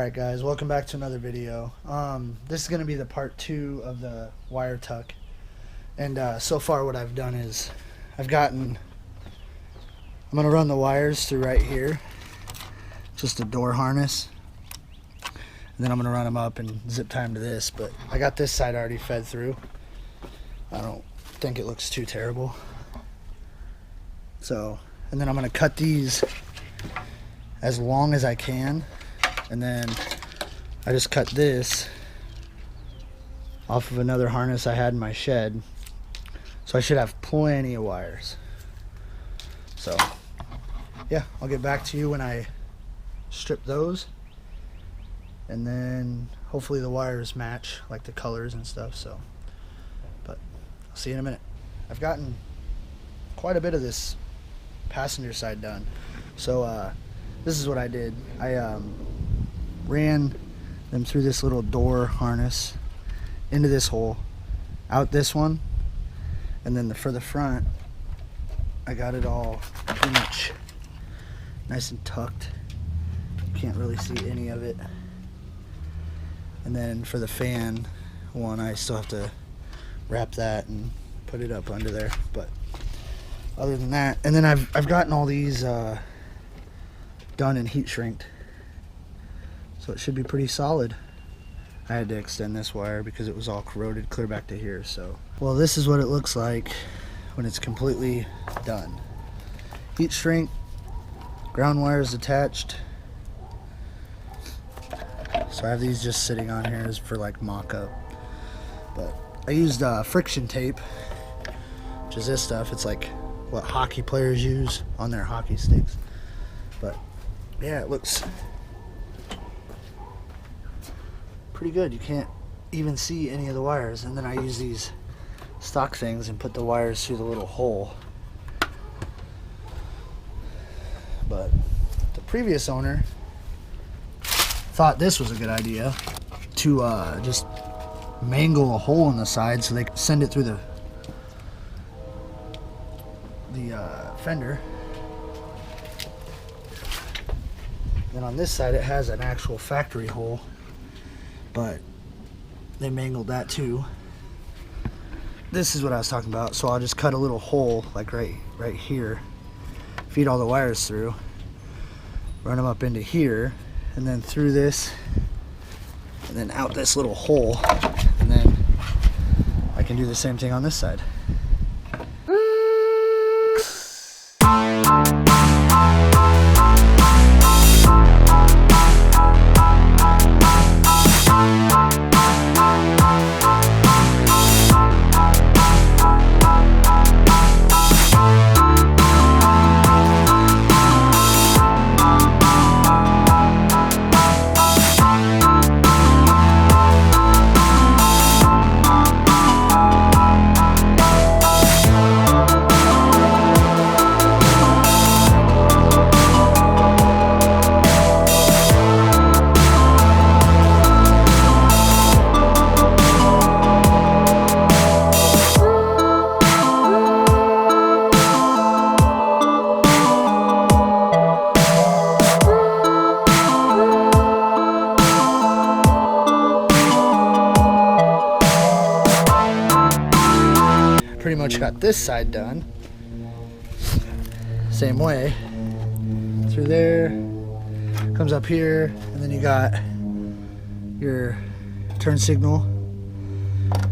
Alright guys, welcome back to another video. This is going to be the part 2 of the wire tuck. And so far what I've done is I'm going to run the wires through right here. Just a door harness. And then I'm going to run them up and zip tie them to this. But I got this side already fed through. I don't think it looks too terrible. So, and then I'm going to cut these as long as I can. And then I just cut this off of another harness I had in my shed. So I should have plenty of wires. So yeah, I'll get back to you when I strip those. And then hopefully the wires match, like the colors and stuff. So, but I'll see you in a minute. I've gotten quite a bit of this passenger side done. So this is what I did. I ran them through this little door harness into this hole, out this one, and then for the front I got it all pretty much nice and tucked. Can't really see any of it. And then for the fan one, I still have to wrap that and put it up under there. But other than that, and then I've gotten all these done and heat shrinked, so it should be pretty solid. I had to extend this wire because it was all corroded clear back to here. So, well, this is what it looks like when it's completely done. Heat shrink, ground wires attached. So I have these just sitting on here as for like mock-up. But I used friction tape, which is this stuff. It's like what hockey players use on their hockey sticks. But yeah, it looks pretty good. You can't even see any of the wires. And then I use these stock things and put the wires through the little hole. But the previous owner thought this was a good idea, to just mangle a hole in the side so they could send it through the fender. Then on this side it has an actual factory hole, but they mangled that too. This is what I was talking about. So I'll just cut a little hole like right here, feed all the wires through, run them up into here, and then through this, and then out this little hole, and then I can do the same thing on this side. Pretty much got this side done. Same way. Through there, comes up here, and then you got your turn signal,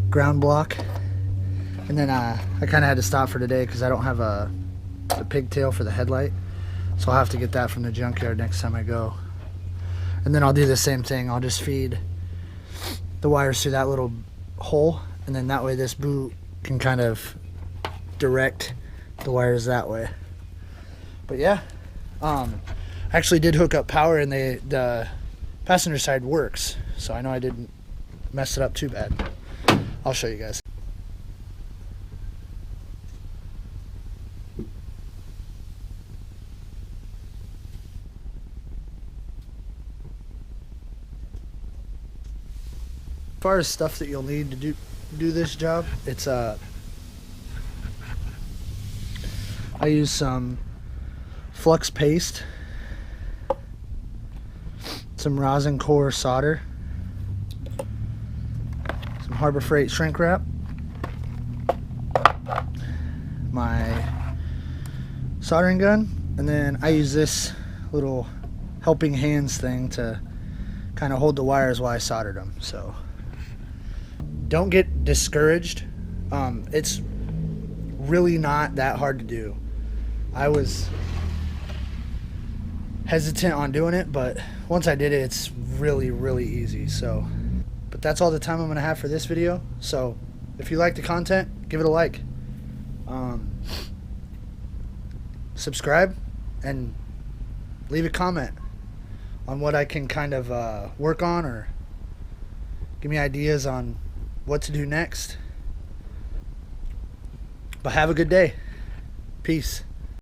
ground block. And then I kind of had to stop for today because I don't have a pigtail for the headlight. So I'll have to get that from the junkyard next time I go. And then I'll do the same thing. I'll just feed the wires through that little hole, and then that way this boot can kind of direct the wires that way. But yeah, I actually did hook up power, and the passenger side works, so I know I didn't mess it up too bad. I'll show you guys. As far as stuff that you'll need to do this job, it's I use some flux paste. some rosin core solder, some Harbor Freight shrink wrap, my soldering gun, and then I use this little helping hands thing to kind of hold the wires while I soldered them. So don't get discouraged. It's really not that hard to do. I was hesitant on doing it, but once I did it, it's really easy. So, but that's all the time I'm gonna have for this video. So if you like the content, give it a like, subscribe, and leave a comment on what I can kind of work on, or give me ideas on what to do next. But have a good day. Peace.